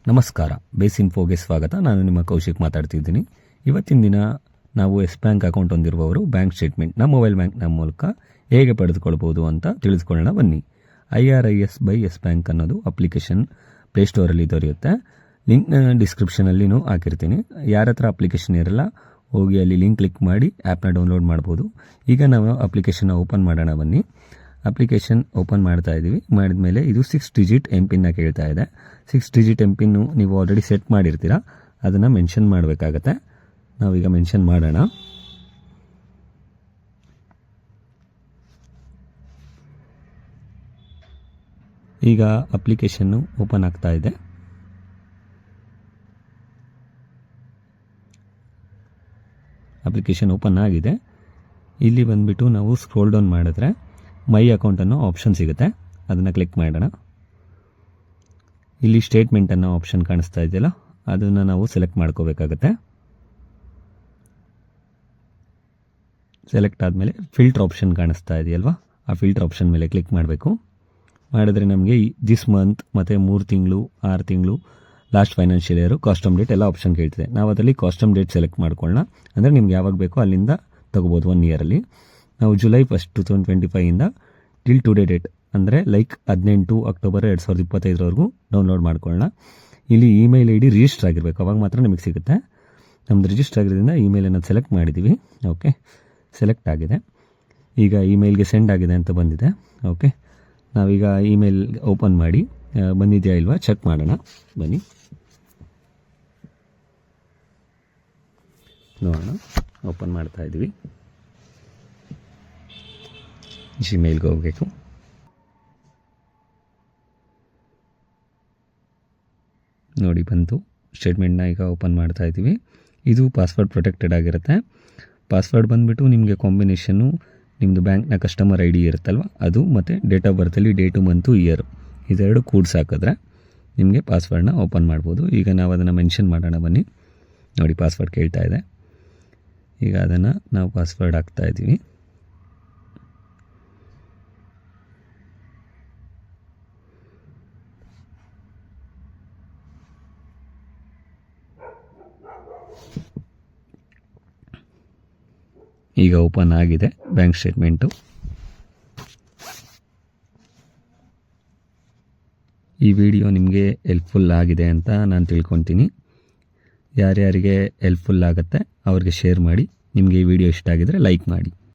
ನಮಸ್ಕಾರ, ಬೇಸ್ ಇನ್ಫೋಗೆ ಸ್ವಾಗತ. ನಾನು ನಿಮ್ಮ ಕೌಶಿಕ್ ಮಾತಾಡ್ತಿದ್ದೀನಿ. ಇವತ್ತಿನ ದಿನ ನಾವು ಎಸ್ ಬ್ಯಾಂಕ್ ಅಕೌಂಟ್ ಹೊಂದಿರುವವರು ಬ್ಯಾಂಕ್ ಸ್ಟೇಟ್ಮೆಂಟ್ನ ಮೊಬೈಲ್ ಬ್ಯಾಂಕ್ನ ಮೂಲಕ ಹೇಗೆ ಪಡೆದುಕೊಳ್ಬೋದು ಅಂತ ತಿಳಿದುಕೊಳ್ಳೋಣ ಬನ್ನಿ. IRIS ಬೈ ಎಸ್ ಬ್ಯಾಂಕ್ ಅನ್ನೋದು ಅಪ್ಲಿಕೇಶನ್ ಪ್ಲೇಸ್ಟೋರಲ್ಲಿ ದೊರೆಯುತ್ತೆ. ಲಿಂಕ್ನ ಡಿಸ್ಕ್ರಿಪ್ಷನಲ್ಲಿನೂ ಹಾಕಿರ್ತೀನಿ. ಯಾರ ಹತ್ರ ಅಪ್ಲಿಕೇಶನ್ ಇರಲ್ಲ ಹೋಗಿ ಅಲ್ಲಿ ಲಿಂಕ್ ಕ್ಲಿಕ್ ಮಾಡಿ ಆ್ಯಪ್ನ ಡೌನ್ಲೋಡ್ ಮಾಡ್ಬೋದು. ಈಗ ನಾವು ಅಪ್ಲಿಕೇಶನ್ನ ಓಪನ್ ಮಾಡೋಣ ಬನ್ನಿ. ಅಪ್ಲಿಕೇಶನ್ ಓಪನ್ ಮಾಡ್ತಾ ಇದ್ದೀವಿ. ಮಾಡಿದ ಮೇಲೆ ಇದು 6 ಡಿಜಿಟ್ MPIN ಕೇಳ್ತಾ ಇದೆ. 6 ಡಿಜಿಟ್ MPIN ನೀವು ಆಲ್ರೆಡಿ ಸೆಟ್ ಮಾಡಿರ್ತೀರ, ಅದನ್ನು ಮೆನ್ಷನ್ ಮಾಡಬೇಕಾಗತ್ತೆ. ನಾವೀಗ ಮೆನ್ಷನ್ ಮಾಡೋಣ. ಈಗ ಅಪ್ಲಿಕೇಶನ್ನು ಓಪನ್ ಆಗ್ತಾ ಇದೆ. ಅಪ್ಲಿಕೇಶನ್ ಓಪನ್ ಆಗಿದೆ. ಇಲ್ಲಿ ಬಂದುಬಿಟ್ಟು ನಾವು ಸ್ಕ್ರೋಲ್ ಡೌನ್ ಮಾಡಿದ್ರೆ ಮೈ ಅಕೌಂಟ್ ಅನ್ನೋ ಆಪ್ಷನ್ ಸಿಗುತ್ತೆ, ಅದನ್ನು ಕ್ಲಿಕ್ ಮಾಡೋಣ. ಇಲ್ಲಿ ಸ್ಟೇಟ್ಮೆಂಟ್ ಅನ್ನೋ ಆಪ್ಷನ್ ಕಾಣಿಸ್ತಾ ಇದೆಯಲ್ಲ, ಅದನ್ನು ನಾವು ಸೆಲೆಕ್ಟ್ ಮಾಡ್ಕೋಬೇಕಾಗತ್ತೆ. ಸೆಲೆಕ್ಟ್ ಆದಮೇಲೆ ಫಿಲ್ಟರ್ ಆಪ್ಷನ್ ಕಾಣಿಸ್ತಾ ಇದೆಯಲ್ವಾ, ಆ ಫಿಲ್ಟರ್ ಆಪ್ಷನ್ ಮೇಲೆ ಕ್ಲಿಕ್ ಮಾಡಬೇಕು. ಮಾಡಿದ್ರೆ ನಮಗೆ ದಿಸ್ ಮಂತ್ ಮತ್ತು 3 ತಿಂಗಳು, 6 ತಿಂಗಳು, ಲಾಸ್ಟ್ ಫೈನಾನ್ಷಿಯಲ್ ಇಯರು, ಕಾಸ್ಟಮ್ ಡೇಟ್ ಎಲ್ಲ ಆಪ್ಷನ್ ಕೇಳ್ತಿದೆ. ನಾವು ಅದರಲ್ಲಿ ಕಾಸ್ಟಮ್ ಡೇಟ್ ಸೆಲೆಕ್ಟ್ ಮಾಡ್ಕೊಳ್ಳೋಣ. ಅಂದರೆ ನಿಮ್ಗೆ ಯಾವಾಗ ಬೇಕೋ ಅಲ್ಲಿಂದ ತೊಗೋಬೋದು 1 ಇಯರಲ್ಲಿ. ನಾವು ಜುಲೈ 1, 2025 ಟಿಲ್ ಟುಡೇ ಡೇಟ್ ಅಂದರೆ ಲೈಕ್ 18 ಅಕ್ಟೋಬರ್ 2025 ಡೌನ್ಲೋಡ್ ಮಾಡ್ಕೊಳ್ಳೋಣ. ಇಲ್ಲಿ ಇಮೇಲ್ ID ರಿಜಿಸ್ಟರ್ ಆಗಿರಬೇಕು, ಅವಾಗ ಮಾತ್ರ ನಿಮಗೆ ಸಿಗುತ್ತೆ. ನಮ್ದು ರಿಜಿಸ್ಟರ್ ಆಗಿರೋದ್ರಿಂದ ಇಮೇಲನ್ನು ಸೆಲೆಕ್ಟ್ ಮಾಡಿದ್ದೀವಿ. ಓಕೆ, ಸೆಲೆಕ್ಟ್ ಆಗಿದೆ. ಈಗ ಇಮೇಲ್ಗೆ ಸೆಂಡ್ ಆಗಿದೆ ಅಂತ ಬಂದಿದೆ. ಓಕೆ, ನಾವೀಗ ಇಮೇಲ್ ಓಪನ್ ಮಾಡಿ ಬಂದಿದೆಯಾ ಇಲ್ವಾ ಚೆಕ್ ಮಾಡೋಣ ಬನ್ನಿ. ನೋಡೋಣ, ಓಪನ್ ಮಾಡ್ತಾ ಇದ್ದೀವಿ. ಜಿಮೇಲ್ಗೆ ಹೋಗಬೇಕು. ನೋಡಿ ಬಂತು ಸ್ಟೇಟ್ಮೆಂಟ್ನ. ಈಗ ಓಪನ್ ಮಾಡ್ತಾ ಇದ್ದೀವಿ. ಇದು ಪಾಸ್ವರ್ಡ್ ಪ್ರೊಟೆಕ್ಟೆಡ್ ಆಗಿರುತ್ತೆ. ಪಾಸ್ವರ್ಡ್ ಬಂದುಬಿಟ್ಟು ನಿಮಗೆ ಕಾಂಬಿನೇಷನ್ನು ನಿಮ್ಮದು ಬ್ಯಾಂಕ್ನ ಕಸ್ಟಮರ್ ID ಇರುತ್ತಲ್ವ ಅದು, ಮತ್ತು ಡೇಟ್ ಆಫ್ ಬರ್ತಲ್ಲಿ ಡೇಟು, ಮಂತು, ಇಯರು ಇದೆರಡು ಕೂಡ್ಸ್ ಹಾಕಿದ್ರೆ ನಿಮಗೆ ಪಾಸ್ವರ್ಡ್ನ ಓಪನ್ ಮಾಡ್ಬೋದು. ಈಗ ನಾವು ಅದನ್ನು ಮೆನ್ಷನ್ ಮಾಡೋಣ ಬನ್ನಿ. ನೋಡಿ ಪಾಸ್ವರ್ಡ್ ಕೇಳ್ತಾ ಇದೆ. ಈಗ ಅದನ್ನು ನಾವು ಪಾಸ್ವರ್ಡ್ ಹಾಕ್ತಾ ಇದ್ದೀವಿ. ಈಗ ಓಪನ್ ಆಗಿದೆ ಬ್ಯಾಂಕ್ ಸ್ಟೇಟ್ಮೆಂಟು. ಈ ವಿಡಿಯೋ ನಿಮಗೆ ಹೆಲ್ಪ್ಫುಲ್ ಆಗಿದೆ ಅಂತ ನಾನು ತಿಳ್ಕೊತೀನಿ. ಯಾರ್ಯಾರಿಗೆ ಹೆಲ್ಪ್ಫುಲ್ ಆಗುತ್ತೆ ಅವ್ರಿಗೆ ಶೇರ್ ಮಾಡಿ. ನಿಮಗೆ ಈ ವಿಡಿಯೋ ಇಷ್ಟ ಆಗಿದರೆ ಲೈಕ್ ಮಾಡಿ.